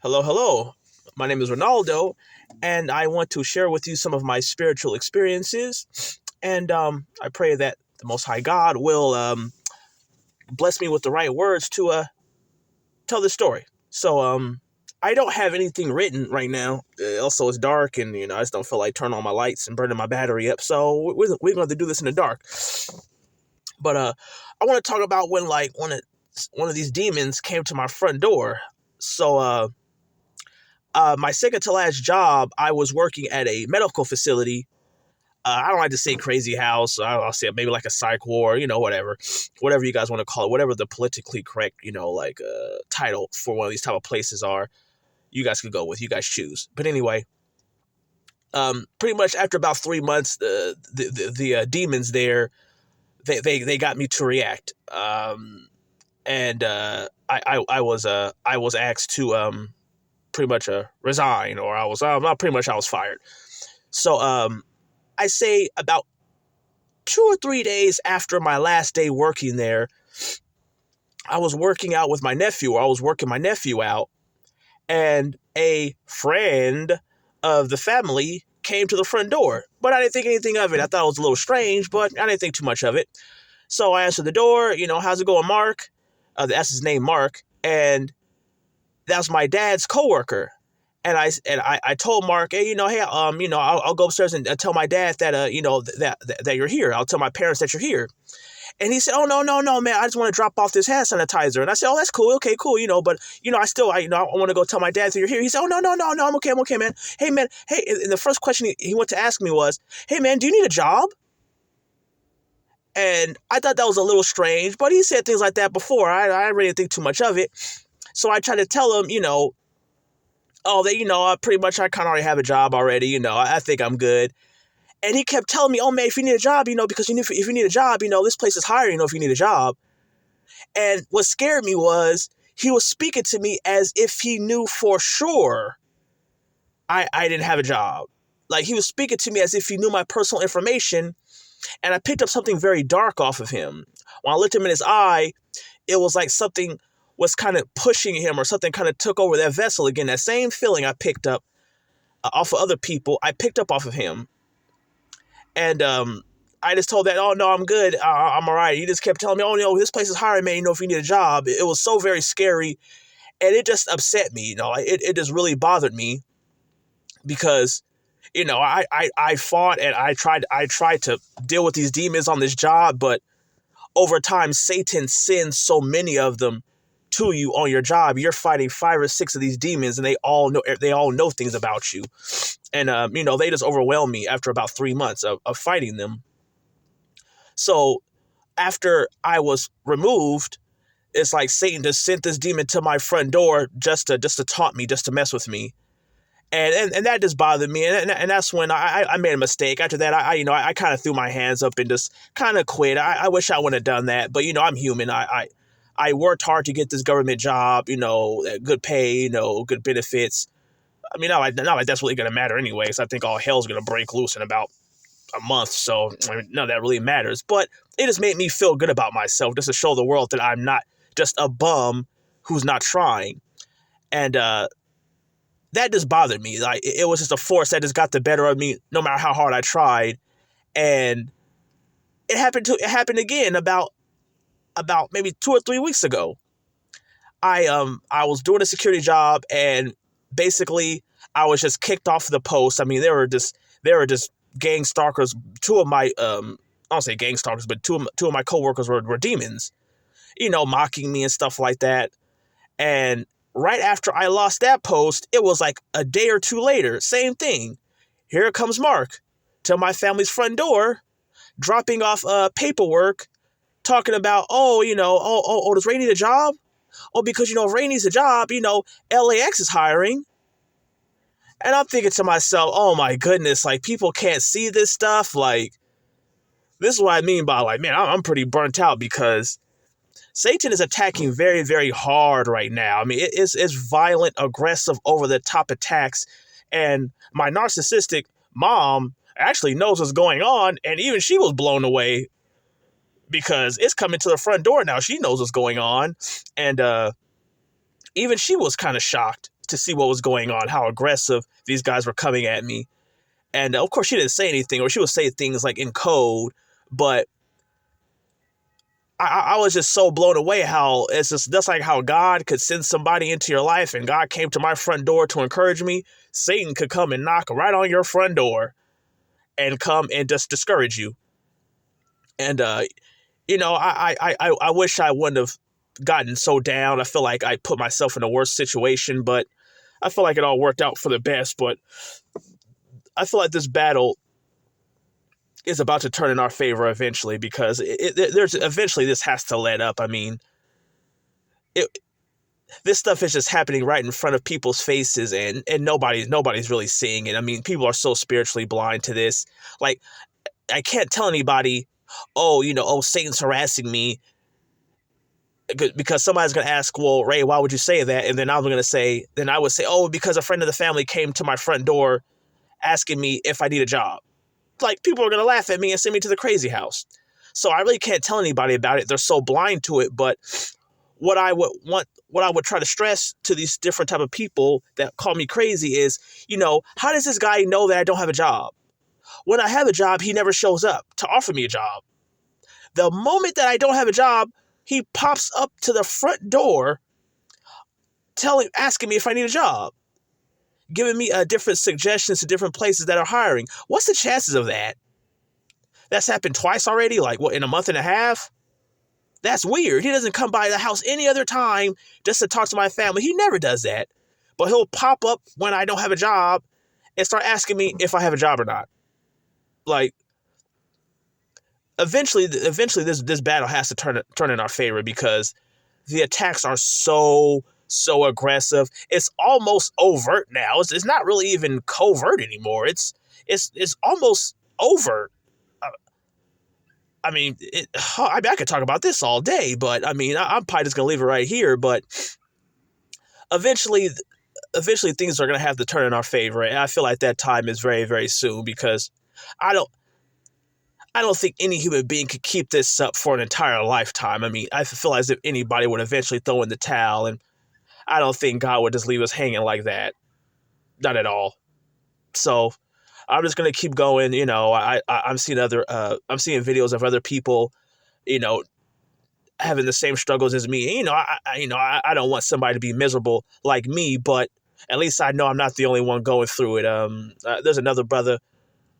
Hello, hello. My name is Ronaldo, and I want to share with you some of my spiritual experiences. And I pray that the Most High God will bless me with the right words to tell this story. So, I don't have anything written right now. Also, it's dark, and I just don't feel like turning on my lights and burning my battery up. So we're going to have to do this in the dark. But I want to talk about when one of these demons came to my front door. So, my second to last job, I was working at a medical facility. I don't like to say crazy house. I'll say maybe like a psych ward, whatever you guys want to call it, whatever the politically correct, title for one of these type of places are. You guys can go with. You guys choose. But anyway, pretty much after about 3 months, the demons there, they got me to react. I was asked to pretty much resign, or I was not pretty much I was fired. So I say about 2 or 3 days after my last day working there, I was working out with my nephew, or I was working my nephew out, and a friend of the family came to the front door. But I didn't think anything of it. I thought it was a little strange, but I didn't think too much of it. So I answered the door, how's it going, Mark? That's his name, Mark. And that was my dad's coworker. And I told Mark, hey, I'll go upstairs and tell my dad that that you're here. I'll tell my parents that you're here. And he said, oh, no, man, I just want to drop off this hand sanitizer. And I said, oh, that's cool. Okay, cool. But I want to go tell my dad that you're here. He said, oh, no, I'm okay, man. Hey, man. Hey, and the first question he went to ask me was, hey, man, do you need a job? And I thought that was a little strange, but he said things like that before. I really didn't think too much of it. So I tried to tell him, I pretty much, I kind of already have a job already, I think I'm good. And he kept telling me, oh, man, if you need a job, because if you need a job, this place is hiring, if you need a job. And what scared me was he was speaking to me as if he knew for sure I didn't have a job. Like, he was speaking to me as if he knew my personal information. And I picked up something very dark off of him. When I looked him in his eye, it was like something was kind of pushing him, or something kind of took over that vessel again. That same feeling I picked up off of other people, I picked up off of him. And I just told that, oh, no, I'm good. I'm all right. He just kept telling me, oh, no, this place is hiring, man, if you need a job. It was so very scary. And it just upset me, it just really bothered me because, I fought and I tried to deal with these demons on this job. But over time, Satan sends so many of them to you on your job. You're fighting 5 or 6 of these demons, and they all know things about you. And they just overwhelmed me after about 3 months of fighting them. So after I was removed, it's like Satan just sent this demon to my front door just to taunt me, just to mess with me. And that just bothered me. And that's when I made a mistake. After that, I kind of threw my hands up and just kind of quit. I wish I wouldn't have done that. But, I'm human. I worked hard to get this government job, good pay, good benefits. I mean, not like that's really going to matter anyway, because I think all hell's going to break loose in about a month. So none of that really matters. But it just made me feel good about myself, just to show the world that I'm not just a bum who's not trying. And that just bothered me. Like, it was just a force that just got the better of me no matter how hard I tried. And it happened again about maybe 2 or 3 weeks ago. I was doing a security job, and basically I was just kicked off the post. I mean, they were just gang stalkers. Two of my I don't say gang stalkers, but two of my coworkers were demons, mocking me and stuff like that. And right after I lost that post, it was like a day or two later, same thing. Here comes Mark to my family's front door, dropping off paperwork, talking about, does Ray need a job? Oh, because, if Ray needs a job, LAX is hiring. And I'm thinking to myself, oh my goodness, like, people can't see this stuff. Like, this is what I mean by, like, man, I'm pretty burnt out, because Satan is attacking very, very hard right now. I mean, it's violent, aggressive, over-the-top attacks. And my narcissistic mom actually knows what's going on, and even she was blown away, because it's coming to the front door now. She knows what's going on. And even she was kind of shocked. to see what was going on, how aggressive these guys were coming at me. And of course, she didn't say anything, or she would say things like in code, but I was just so blown away how it's just like how God could send somebody into your life, and God came to my front door to encourage me. Satan could come and knock right on your front door and come and just discourage you. And I wish I wouldn't have gotten so down. I feel like I put myself in a worse situation, but I feel like it all worked out for the best. But I feel like this battle is about to turn in our favor eventually, because there's eventually this has to let up. I mean, this stuff is just happening right in front of people's faces, and nobody's really seeing it. I mean, people are so spiritually blind to this. Like, I can't tell anybody, Satan's harassing me, because somebody's going to ask, well, Ray, why would you say that? And then I would say, oh, because a friend of the family came to my front door asking me if I need a job. Like, people are going to laugh at me and send me to the crazy house. So I really can't tell anybody about it. They're so blind to it. But what I would try to stress to these different type of people that call me crazy is, how does this guy know that I don't have a job? When I have a job, he never shows up to offer me a job. The moment that I don't have a job, he pops up to the front door asking me if I need a job, giving me different suggestions to different places that are hiring. What's the chances of that? That's happened twice already, like, what, in a month and a half? That's weird. He doesn't come by the house any other time just to talk to my family. He never does that. But he'll pop up when I don't have a job and start asking me if I have a job or not. Like, eventually this battle has to turn in our favor, because the attacks are so aggressive. It's almost overt now. It's not really even covert anymore. It's almost overt. I could talk about this all day, but I'm probably just gonna leave it right here. But eventually things are gonna have to turn in our favor, and I feel like that time is very, very soon, because I don't think any human being could keep this up for an entire lifetime. I mean, I feel as if anybody would eventually throw in the towel, and I don't think God would just leave us hanging like that. Not at all. So I'm just gonna keep going. I'm seeing videos of other people, having the same struggles as me. I don't want somebody to be miserable like me, but at least I know I'm not the only one going through it. There's another brother.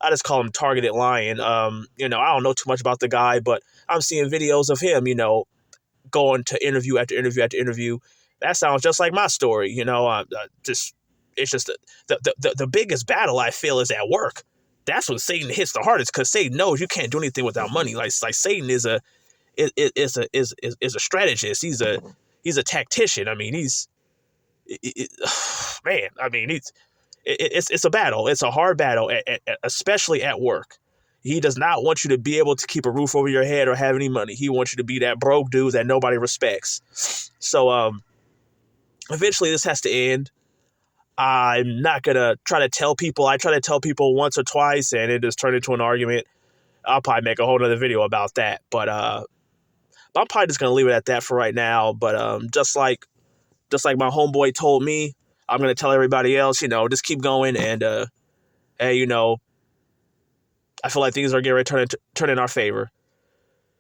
I just call him Targeted Lion. I don't know too much about the guy, but I'm seeing videos of him, going to interview after interview after interview. That sounds just like my story. It's just the biggest battle I feel is at work. That's when Satan hits the hardest, because Satan knows you can't do anything without money. Like Satan is a strategist. He's a tactician. I mean, it's a battle. It's a hard battle, especially at work. He does not want you to be able to keep a roof over your head or have any money. He wants you to be that broke dude that nobody respects. So eventually this has to end. I'm not going to try to tell people. I try to tell people once or twice, and it just turned into an argument. I'll probably make a whole other video about that. But I'm probably just going to leave it at that for right now. But just like my homeboy told me, I'm going to tell everybody else, just keep going. And, hey, I feel like things are getting ready to turn in our favor.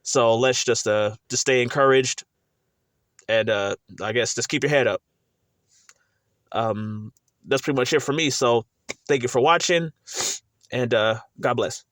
So let's just stay encouraged, and I guess just keep your head up. That's pretty much it for me. So thank you for watching, and God bless.